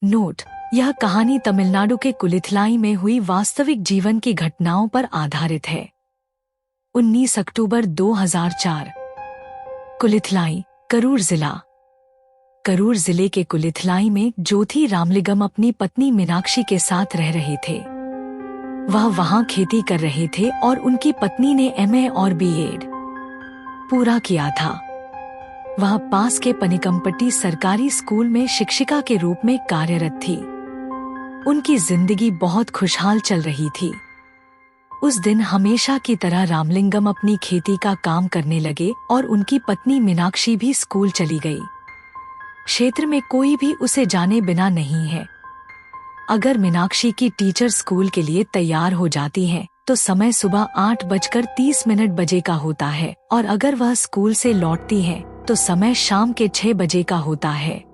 Note: यह कहानी तमिलनाडु के कुलिथलाई में हुई वास्तविक जीवन की घटनाओं पर आधारित है। 19 अक्टूबर 2004। कुलिथलाई, करूर जिला। करूर जिले के कुलिथलाई में ज्योति रामलिंगम अपनी पत्नी मीनाक्षी के साथ रह रहे थे। वह वहां खेती कर रहे थे और उनकी पत्नी ने एमए और बीएड पूरा किया था। वह पास के पनिकम्पट्टी सरकारी स्कूल में शिक्षिका के रूप में कार्यरत थी। उनकी जिंदगी बहुत खुशहाल चल रही थी। उस दिन हमेशा की तरह रामलिंगम अपनी खेती का काम करने लगे और उनकी पत्नी मीनाक्षी भी स्कूल चली गई। क्षेत्र में कोई भी उसे जाने बिना नहीं है। अगर मीनाक्षी की टीचर स्कूल के लिए तैयार हो जाती हैं, तो समय सुबह 8:30 बजे का होता है और अगर वह स्कूल से लौटती हैं, तो समय शाम के 6 बजे का होता है।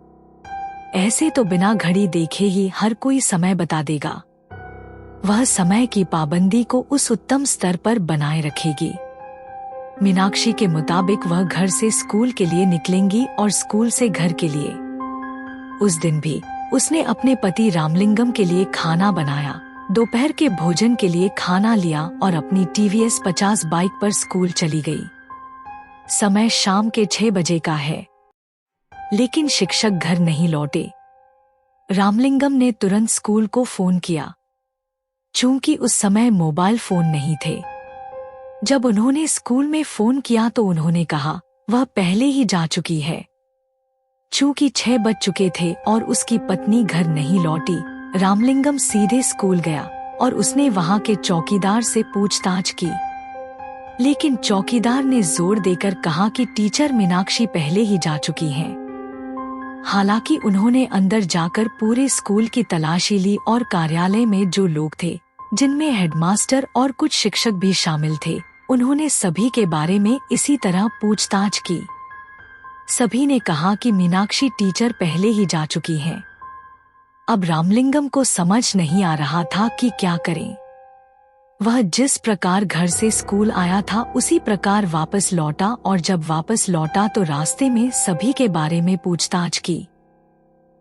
ऐसे तो बिना घड़ी देखे ही हर कोई समय बता देगा। वह समय की पाबंदी को उस उत्तम स्तर पर बनाए रखेगी। मीनाक्षी के मुताबिक वह घर से स्कूल के लिए निकलेंगी और स्कूल से घर के लिए। उस दिन भी उसने अपने पति रामलिंगम के लिए खाना बनाया, दोपहर के भोजन के लिए खाना लिया और अपनी टीवीएस 50 बाइक पर स्कूल चली गई। समय शाम के 6 बजे का है, लेकिन शिक्षक घर नहीं लौटे। रामलिंगम ने तुरंत स्कूल को फोन किया। चूंकि उस समय मोबाइल फोन नहीं थे। जब उन्होंने स्कूल में फोन किया तो उन्होंने कहा वह पहले ही जा चुकी है। चूंकि 6 बज चुके थे और उसकी पत्नी घर नहीं लौटी, रामलिंगम सीधे स्कूल गया और उसने वहां के चौकीदार से पूछताछ की। लेकिन चौकीदार ने जोर देकर कहा कि टीचर मीनाक्षी पहले ही जा चुकी हैं। हालांकि उन्होंने अंदर जाकर पूरे स्कूल की तलाशी ली और कार्यालय में जो लोग थे, जिनमें हेडमास्टर और कुछ शिक्षक भी शामिल थे, उन्होंने सभी के बारे में इसी तरह पूछताछ की। सभी ने कहा कि मीनाक्षी टीचर पहले ही जा चुकी हैं। अब रामलिंगम को समझ नहीं आ रहा था कि क्या करें। वह जिस प्रकार घर से स्कूल आया था उसी प्रकार वापस लौटा और जब वापस लौटा तो रास्ते में सभी के बारे में पूछताछ की।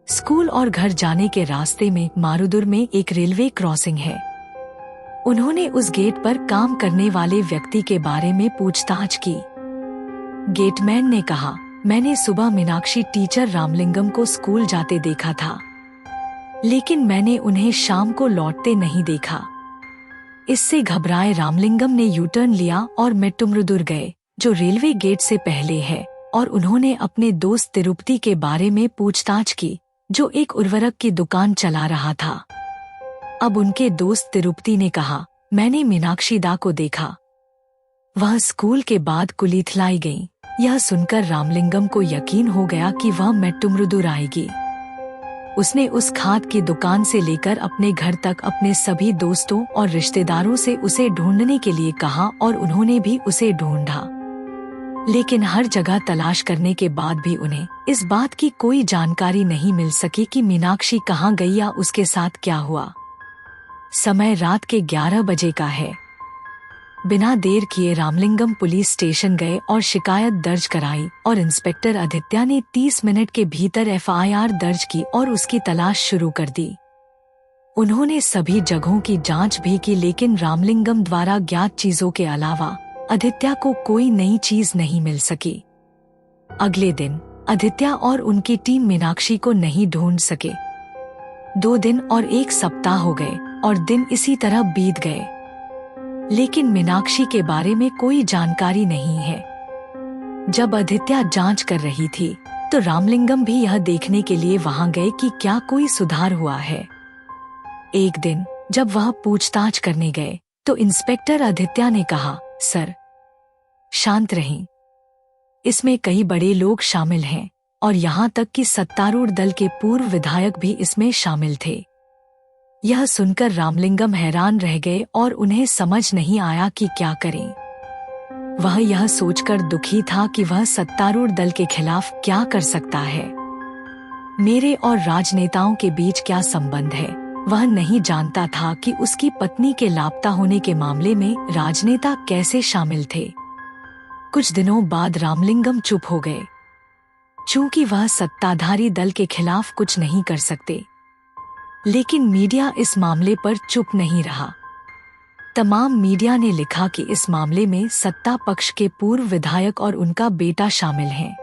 स्कूल और घर जाने के रास्ते में मारुदुर में एक रेलवे क्रॉसिंग है। उन्होंने उस गेट पर काम करने वाले व्यक्ति के बारे में पूछताछ की। गेटमैन ने कहा, मैंने सुबह मीनाक्षी टीचर रामलिंगम को स्कूल जाते देखा था, लेकिन मैंने उन्हें शाम को लौटते नहीं देखा। इससे घबराए रामलिंगम ने यू टर्न लिया और मेट्टुमरुदुर गए, जो रेलवे गेट से पहले है, और उन्होंने अपने दोस्त तिरुपति के बारे में पूछताछ की, जो एक उर्वरक की दुकान चला रहा था। अब उनके दोस्त तिरुपति ने कहा, मैंने मीनाक्षी दा को देखा। वह स्कूल के बाद कुलिथलाई गई। यह सुनकर रामलिंगम को यकीन हो गया कि वह मेट्टुमरुदुर आएगी। उसने उस खाद की दुकान से लेकर अपने घर तक अपने सभी दोस्तों और रिश्तेदारों से उसे ढूंढने के लिए कहा और उन्होंने भी उसे ढूंढा। लेकिन हर जगह तलाश करने के बाद भी उन्हें इस बात की कोई जानकारी नहीं मिल सकी कि मीनाक्षी कहाँ गई या उसके साथ क्या हुआ। समय रात के 11 बजे का है। बिना देर किए रामलिंगम पुलिस स्टेशन गए और शिकायत दर्ज कराई और इंस्पेक्टर आदित्य ने 30 मिनट के भीतर एफआईआर दर्ज की और उसकी तलाश शुरू कर दी। उन्होंने सभी जगहों की जांच भी की, लेकिन रामलिंगम द्वारा ज्ञात चीजों के अलावा आदित्य को कोई नई चीज नहीं मिल सकी। अगले दिन आदित्य और उनकी टीम मीनाक्षी को नहीं ढूंढ सके। 2 दिन और 1 सप्ताह हो गए और दिन इसी तरह बीत गए, लेकिन मीनाक्षी के बारे में कोई जानकारी नहीं है। जब आदित्य जांच कर रही थी, तो रामलिंगम भी यह देखने के लिए वहां गए कि क्या कोई सुधार हुआ है। एक दिन जब वह पूछताछ करने गए, तो इंस्पेक्टर आदित्य ने कहा, सर, शांत रहें। इसमें कई बड़े लोग शामिल हैं और यहाँ तक कि सत्तारूढ़ दल के पूर्व विधायक भी इसमें शामिल थे। यह सुनकर रामलिंगम हैरान रह गए और उन्हें समझ नहीं आया कि क्या करें। वह यह सोचकर दुखी था कि वह सत्तारूढ़ दल के खिलाफ क्या कर सकता है। मेरे और राजनेताओं के बीच क्या संबंध है, वह नहीं जानता था कि उसकी पत्नी के लापता होने के मामले में राजनेता कैसे शामिल थे। कुछ दिनों बाद रामलिंगम चुप हो गए। चूंकि वह सत्ताधारी दल के खिलाफ कुछ नहीं कर सकते, लेकिन मीडिया इस मामले पर चुप नहीं रहा। तमाम मीडिया ने लिखा कि इस मामले में सत्ता पक्ष के पूर्व विधायक और उनका बेटा शामिल हैं।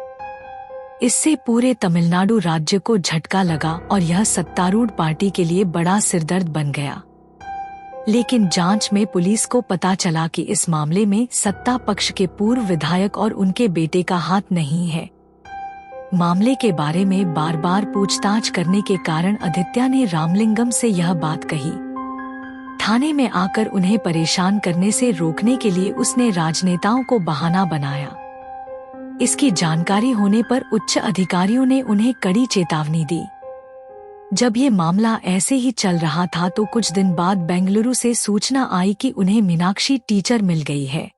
इससे पूरे तमिलनाडु राज्य को झटका लगा और यह सत्तारूढ़ पार्टी के लिए बड़ा सिरदर्द बन गया। लेकिन जांच में पुलिस को पता चला कि इस मामले में सत्ता पक्ष के पूर्व विधायक और उनके बेटे का हाथ नहीं है। मामले के बारे में बार बार पूछताछ करने के कारण आदित्य ने रामलिंगम से यह बात कही। थाने में आकर उन्हें परेशान करने से रोकने के लिए उसने राजनेताओं को बहाना बनाया। इसकी जानकारी होने पर उच्च अधिकारियों ने उन्हें कड़ी चेतावनी दी। जब ये मामला ऐसे ही चल रहा था तो कुछ दिन बाद बेंगलुरु से सूचना आई कि उन्हें मीनाक्षी टीचर मिल गई है।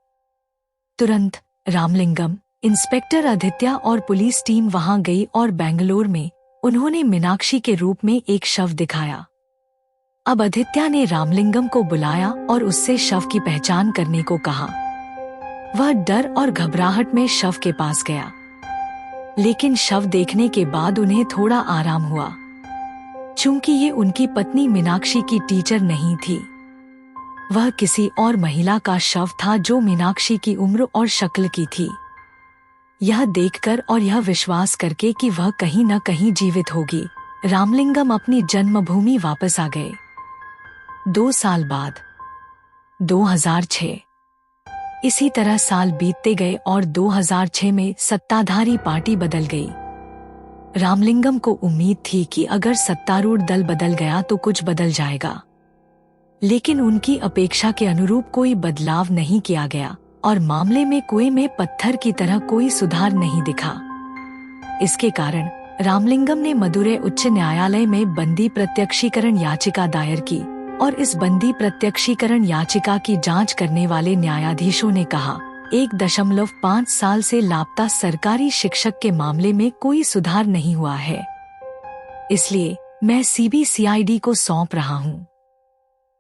तुरंत रामलिंगम, इंस्पेक्टर आदित्य और पुलिस टीम वहां गई और बेंगलुरु में उन्होंने मीनाक्षी के रूप में एक शव दिखाया। अब आदित्य ने रामलिंगम को बुलाया और उससे शव की पहचान करने को कहा। वह डर और घबराहट में शव के पास गया, लेकिन शव देखने के बाद उन्हें थोड़ा आराम हुआ, चूंकि ये उनकी पत्नी मीनाक्षी की टीचर नहीं थी। वह किसी और महिला का शव था जो मीनाक्षी की उम्र और शक्ल की थी। यह देखकर और यह विश्वास करके कि वह कहीं न कहीं जीवित होगी, रामलिंगम अपनी जन्मभूमि वापस आ गए। 2 साल बाद 2006। इसी तरह साल बीतते गए और 2006 में सत्ताधारी पार्टी बदल गई। रामलिंगम को उम्मीद थी कि अगर सत्तारूढ़ दल बदल गया तो कुछ बदल जाएगा, लेकिन उनकी अपेक्षा के अनुरूप कोई बदलाव नहीं किया गया और मामले में कुएं में पत्थर की तरह कोई सुधार नहीं दिखा। इसके कारण रामलिंगम ने मदुरै उच्च न्यायालय में बंदी प्रत्यक्षीकरण याचिका दायर की और इस बंदी प्रत्यक्षीकरण याचिका की जांच करने वाले न्यायाधीशों ने कहा, 1.5 साल से लापता सरकारी शिक्षक के मामले में कोई सुधार नहीं हुआ है, इसलिए मैं सीबीसीआईडी को सौंप रहा हूँ।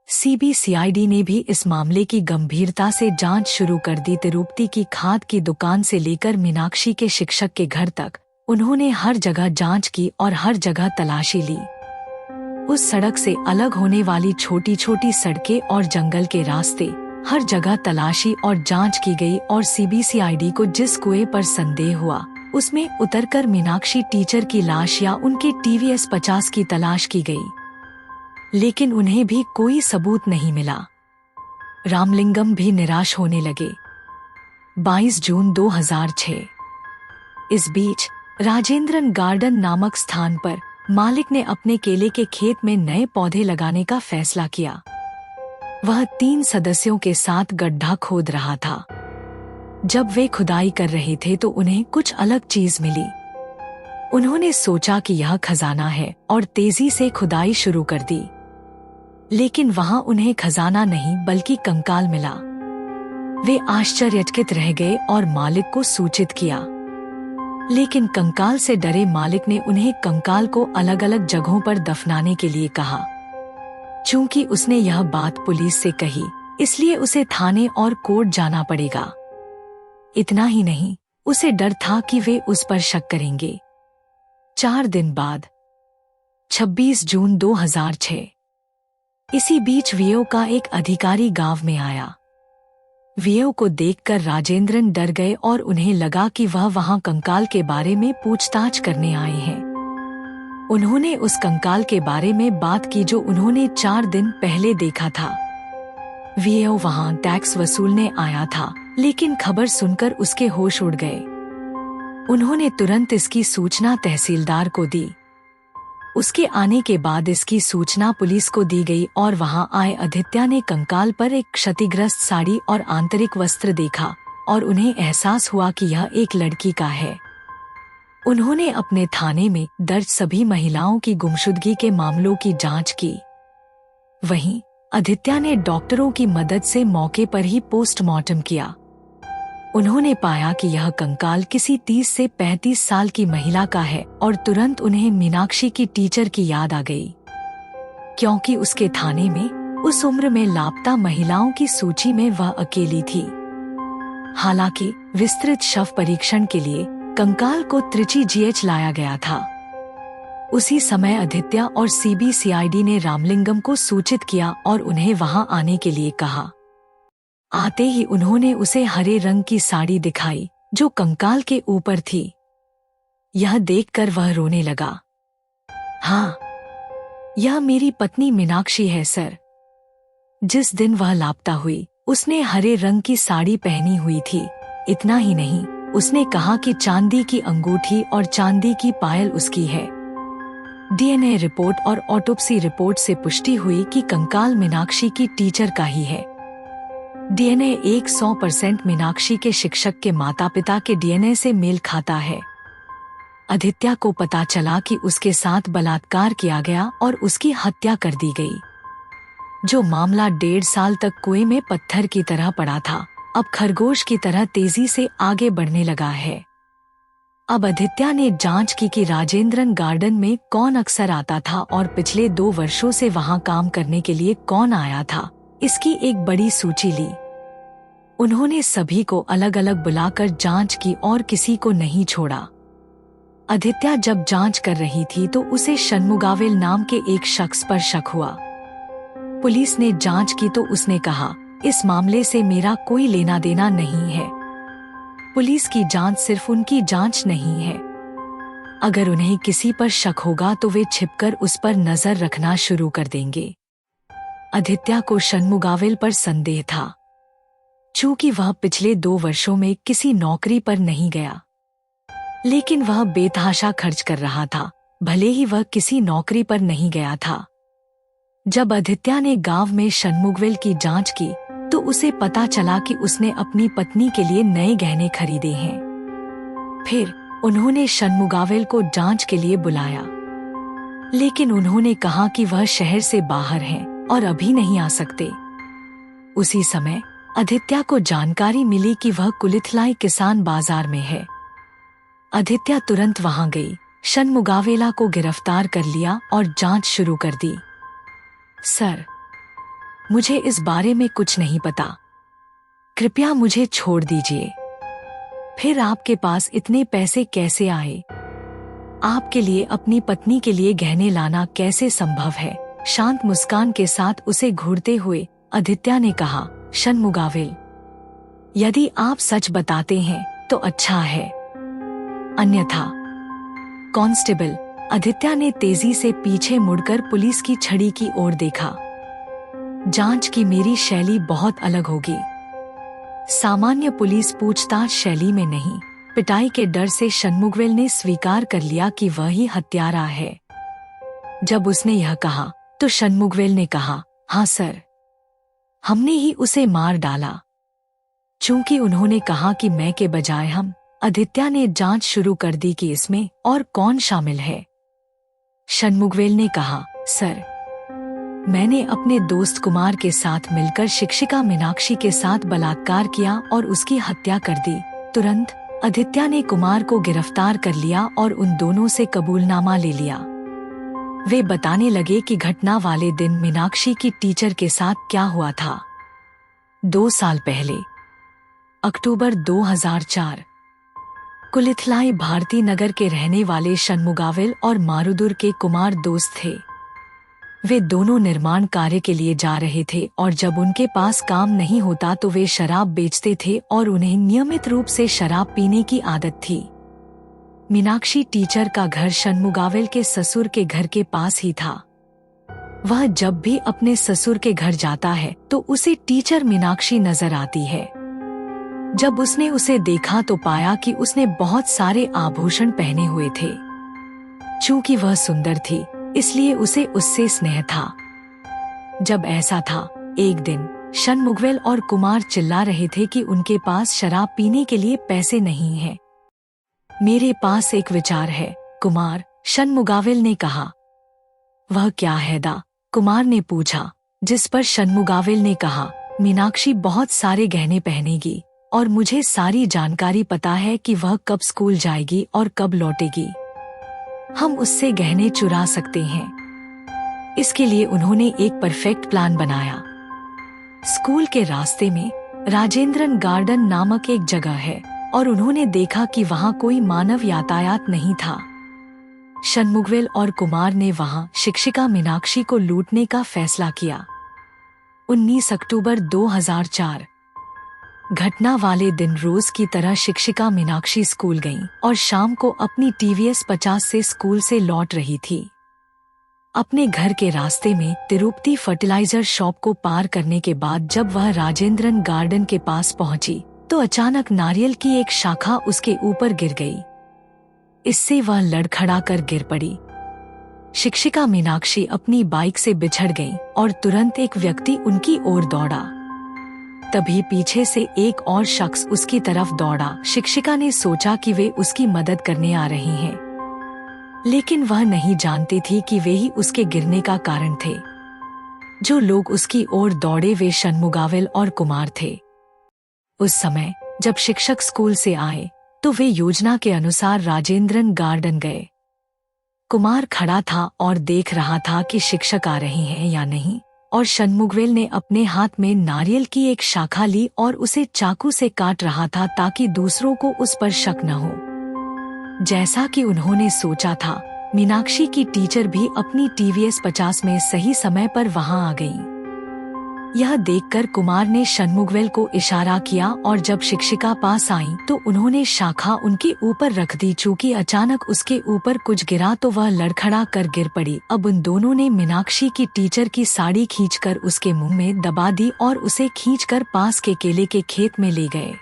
सीबीसीआईडी ने भी इस मामले की गंभीरता से जांच शुरू कर दी। तिरुपति की खाद की दुकान से लेकर मीनाक्षी के शिक्षक के घर तक उन्होंने हर जगह जांच की और हर जगह तलाशी ली। उस सड़क से अलग होने वाली छोटी छोटी सड़कें और जंगल के रास्ते, हर जगह तलाशी और जांच की गई और सीबीसीआईडी को जिस कुएं पर संदेह हुआ उसमें उतरकर मीनाक्षी टीचर की लाश या उनके टीवीएस 50 की तलाश की गई, लेकिन उन्हें भी कोई सबूत नहीं मिला। रामलिंगम भी निराश होने लगे। 22 जून 2006। इस बीच राजेंद्रन गार्डन नामक स्थान पर मालिक ने अपने केले के खेत में नए पौधे लगाने का फैसला किया। वह 3 सदस्यों के साथ गड्ढा खोद रहा था। जब वे खुदाई कर रहे थे तो उन्हें कुछ अलग चीज मिली। उन्होंने सोचा कि यह खजाना है और तेजी से खुदाई शुरू कर दी, लेकिन वहां उन्हें खजाना नहीं बल्कि कंकाल मिला। वे आश्चर्यचकित रह गए और मालिक को सूचित किया, लेकिन कंकाल से डरे मालिक ने उन्हें कंकाल को अलग अलग जगहों पर दफनाने के लिए कहा। चूंकि उसने यह बात पुलिस से कही, इसलिए उसे थाने और कोर्ट जाना पड़ेगा। इतना ही नहीं, उसे डर था कि वे उस पर शक करेंगे। 4 दिन बाद 26 जून 2006। इसी बीच वीओ का एक अधिकारी गांव में आया। वीओ को देखकर राजेंद्रन डर गए और उन्हें लगा कि वह वहां कंकाल के बारे में पूछताछ करने आए हैं। उन्होंने उस कंकाल के बारे में बात की जो उन्होंने 4 दिन पहले देखा था। वीओ वहां टैक्स वसूलने आया था, लेकिन खबर सुनकर उसके होश उड़ गए। उन्होंने तुरंत इसकी सूचना तहसीलदार को दी। उसके आने के बाद इसकी सूचना पुलिस को दी गई और वहां आए आदित्य ने कंकाल पर एक क्षतिग्रस्त साड़ी और आंतरिक वस्त्र देखा और उन्हें एहसास हुआ कि यह एक लड़की का है। उन्होंने अपने थाने में दर्ज सभी महिलाओं की गुमशुदगी के मामलों की जांच की। वहीं आदित्य ने डॉक्टरों की मदद से मौके पर ही पोस्टमार्टम किया। उन्होंने पाया कि यह कंकाल किसी 30 से 35 साल की महिला का है और तुरंत उन्हें मीनाक्षी की टीचर की याद आ गई, क्योंकि उसके थाने में उस उम्र में लापता महिलाओं की सूची में वह अकेली थी। हालांकि विस्तृत शव परीक्षण के लिए कंकाल को त्रिची जीएच लाया गया था। उसी समय आदित्य और सीबीसीआईडी ने रामलिंगम को सूचित किया और उन्हें वहां आने के लिए कहा। आते ही उन्होंने उसे हरे रंग की साड़ी दिखाई जो कंकाल के ऊपर थी। यह देखकर वह रोने लगा। हाँ, यह मेरी पत्नी मीनाक्षी है सर। जिस दिन वह लापता हुई उसने हरे रंग की साड़ी पहनी हुई थी। इतना ही नहीं, उसने कहा कि चांदी की अंगूठी और चांदी की पायल उसकी है। डीएनए रिपोर्ट और ऑटोप्सी रिपोर्ट से पुष्टि हुई कि कंकाल मीनाक्षी की टीचर का ही है। डीएनए 100% मीनाक्षी के शिक्षक के माता पिता के डीएनए से मेल खाता है। आदित्य को पता चला कि उसके साथ बलात्कार किया गया और उसकी हत्या कर दी गई। जो मामला 1.5 साल तक कुएं में पत्थर की तरह पड़ा था, अब खरगोश की तरह तेजी से आगे बढ़ने लगा है। अब आदित्य ने जांच की कि राजेंद्रन गार्डन में कौन अक्सर आता था और पिछले 2 वर्षों से वहां काम करने के लिए कौन आया था, इसकी एक बड़ी सूची ली। उन्होंने सभी को अलग अलग बुलाकर जांच की और किसी को नहीं छोड़ा। आदित्य जब जांच कर रही थी तो उसे षणमुगावेल नाम के एक शख्स पर शक हुआ। पुलिस ने जांच की तो उसने कहा, इस मामले से मेरा कोई लेना देना नहीं है। पुलिस की जांच सिर्फ उनकी जांच नहीं है। अगर उन्हें किसी पर शक होगा तो वे छिपकर उस पर नजर रखना शुरू कर देंगे। आदित्य को षणमुगावेल पर संदेह था। चूंकि वह पिछले 2 वर्षों में किसी नौकरी पर नहीं गया, लेकिन वह बेतहाशा खर्च कर रहा था, भले ही वह किसी नौकरी पर नहीं गया था। जब आदित्य ने गांव में षणमुगावेल की जांच की तो उसे पता चला कि उसने अपनी पत्नी के लिए नए गहने खरीदे हैं। फिर उन्होंने षणमुगावेल को जांच के लिए बुलाया, लेकिन उन्होंने कहा कि वह शहर से बाहर हैं और अभी नहीं आ सकते। उसी समय आदित्य को जानकारी मिली कि वह कुलिथलाई किसान बाजार में है। आदित्य तुरंत वहां गई, षणमुगावेला को गिरफ्तार कर लिया और जांच शुरू कर दी। सर, मुझे इस बारे में कुछ नहीं पता, कृपया मुझे छोड़ दीजिए। फिर आपके पास इतने पैसे कैसे आए? आपके लिए अपनी पत्नी के लिए गहने लाना कैसे संभव है? शांत मुस्कान के साथ उसे घूरते हुए आदित्य ने कहा, षणमुगावेल, यदि आप सच बताते हैं तो अच्छा है, अन्यथा। कांस्टेबल, आदित्य ने तेजी से पीछे मुड़कर पुलिस की छड़ी की ओर देखा। जांच की मेरी शैली बहुत अलग होगी। सामान्य पुलिस पूछताछ शैली में नहीं। पिटाई के डर से षणमुगावेल ने स्वीकार कर लिया कि वह ही हत्यारा है। जब उसने यह कहा तो षणमुगावेल ने कहा, हाँ सर, हमने ही उसे मार डाला। चूंकि उन्होंने कहा कि मैं के बजाय हम, आदित्य ने जांच शुरू कर दी कि इसमें और कौन शामिल है। षणमुगावेल ने कहा, सर, मैंने अपने दोस्त कुमार के साथ मिलकर शिक्षिका मीनाक्षी के साथ बलात्कार किया और उसकी हत्या कर दी। तुरंत आदित्य ने कुमार को गिरफ्तार कर लिया और उन दोनों से कबूलनामा ले लिया। वे बताने लगे कि घटना वाले दिन मीनाक्षी की टीचर के साथ क्या हुआ था। 2 साल पहले, अक्टूबर 2004, कुलिथलाई भारती नगर के रहने वाले षणमुगावेल और मारुदुर के कुमार दोस्त थे। वे दोनों निर्माण कार्य के लिए जा रहे थे और जब उनके पास काम नहीं होता तो वे शराब बेचते थे और उन्हें नियमित रूप से शराब पीने की आदत थी। मीनाक्षी टीचर का घर षणमुगावेल के ससुर के घर के पास ही था। वह जब भी अपने ससुर के घर जाता है तो उसे टीचर मीनाक्षी नजर आती है। जब उसने उसे देखा तो पाया कि उसने बहुत सारे आभूषण पहने हुए थे। चूंकि वह सुंदर थी इसलिए उसे उससे स्नेह था। जब ऐसा था, एक दिन षणमुगावेल और कुमार चिल्ला रहे थे कि उनके पास शराब पीने के लिए पैसे नहीं हैं। मेरे पास एक विचार है, कुमार, षणमुगावेल ने कहा। वह क्या है दा? कुमार ने पूछा, जिस पर षणमुगावेल ने कहा, मीनाक्षी बहुत सारे गहने पहनेगी और मुझे सारी जानकारी पता है कि वह कब स्कूल जाएगी और कब लौटेगी। हम उससे गहने चुरा सकते हैं। इसके लिए उन्होंने एक परफेक्ट प्लान बनाया। स्कूल के रास्ते में राजेंद्रन गार्डन नामक एक जगह है और उन्होंने देखा कि वहां कोई मानव यातायात नहीं था। षणमुगवेल और कुमार ने वहां शिक्षिका मीनाक्षी को लूटने का फैसला किया। 19 अक्टूबर 2004 घटना वाले दिन रोज की तरह शिक्षिका मीनाक्षी स्कूल गईं और शाम को अपनी टीवीएस 50 से स्कूल से लौट रही थी। अपने घर के रास्ते में तिरुपति फर्टिलाइजर शॉप को पार करने के बाद जब वह राजेंद्रन गार्डन के पास पहुंची तो अचानक नारियल की एक शाखा उसके ऊपर गिर गई। इससे वह लड़खड़ा कर गिर पड़ी। शिक्षिका मीनाक्षी अपनी बाइक से बिछड़ गई और तुरंत एक व्यक्ति उनकी ओर दौड़ा। तभी पीछे से एक और शख्स उसकी तरफ दौड़ा। शिक्षिका ने सोचा कि वे उसकी मदद करने आ रही हैं, लेकिन वह नहीं जानती थी कि वे ही उसके गिरने का कारण थे। जो लोग उसकी ओर दौड़े वे षणमुगावेल और कुमार थे। उस समय जब शिक्षक स्कूल से आए तो वे योजना के अनुसार राजेंद्रन गार्डन गए। कुमार खड़ा था और देख रहा था कि शिक्षक आ रहे हैं या नहीं, और षणमुगवेल ने अपने हाथ में नारियल की एक शाखा ली और उसे चाकू से काट रहा था ताकि दूसरों को उस पर शक न हो। जैसा कि उन्होंने सोचा था, मीनाक्षी की टीचर भी अपनी टीवीएस 50 में सही समय पर वहां आ गईं। यह देखकर कुमार ने षणमुगवेल को इशारा किया और जब शिक्षिका पास आई तो उन्होंने शाखा उनके ऊपर रख दी। चूंकि अचानक उसके ऊपर कुछ गिरा तो वह लड़खड़ा कर गिर पड़ी। अब उन दोनों ने मीनाक्षी की टीचर की साड़ी खींचकर उसके मुंह में दबा दी और उसे खींचकर पास के केले के खेत में ले गए।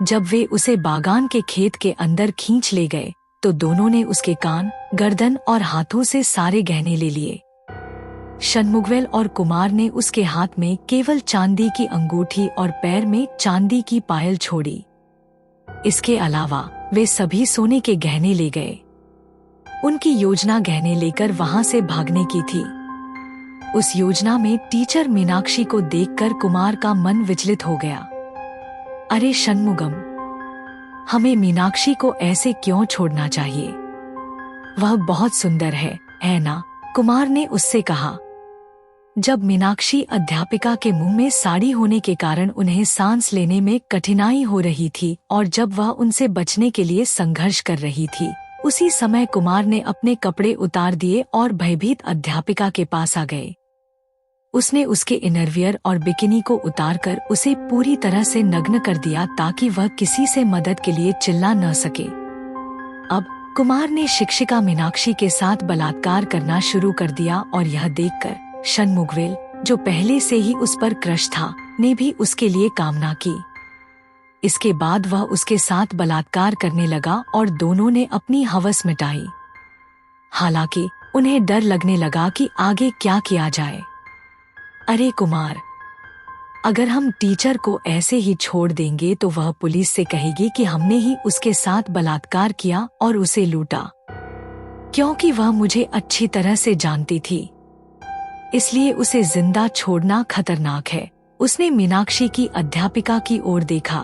जब वे उसे बागान के खेत के अंदर खींच ले गए तो दोनों ने उसके कान, गर्दन और हाथों से सारे गहने ले लिए। षणमुगवेल और कुमार ने उसके हाथ में केवल चांदी की अंगूठी और पैर में चांदी की पायल छोड़ी। इसके अलावा वे सभी सोने के गहने ले गए। उनकी योजना गहने लेकर वहां से भागने की थी। उस योजना में टीचर मीनाक्षी को देखकर कुमार का मन विचलित हो गया। अरे षणमुगम, हमें मीनाक्षी को ऐसे क्यों छोड़ना चाहिए? वह बहुत सुंदर है ना? कुमार ने उससे कहा। जब मीनाक्षी अध्यापिका के मुंह में साड़ी होने के कारण उन्हें सांस लेने में कठिनाई हो रही थी और जब वह उनसे बचने के लिए संघर्ष कर रही थी, उसी समय कुमार ने अपने कपड़े उतार दिए और भयभीत अध्यापिका के पास आ गए। उसने उसके इनरवियर और बिकिनी को उतारकर उसे पूरी तरह से नग्न कर दिया ताकि वह किसी से मदद के लिए चिल्ला न सके। अब कुमार ने शिक्षिका मीनाक्षी के साथ बलात्कार करना शुरू कर दिया और यह देखकर षणमुगवेल, जो पहले से ही उस पर क्रश था, ने भी उसके लिए कामना की। इसके बाद वह उसके साथ बलात्कार करने लगा और दोनों ने अपनी हवस मिटाई। हालांकि उन्हें डर लगने लगा कि आगे क्या किया जाए। अरे कुमार, अगर हम टीचर को ऐसे ही छोड़ देंगे तो वह पुलिस से कहेगी कि हमने ही उसके साथ बलात्कार किया और उसे लूटा, क्योंकि वह मुझे अच्छी तरह से जानती थी। इसलिए उसे जिंदा छोड़ना खतरनाक है। उसने मीनाक्षी की अध्यापिका की ओर देखा।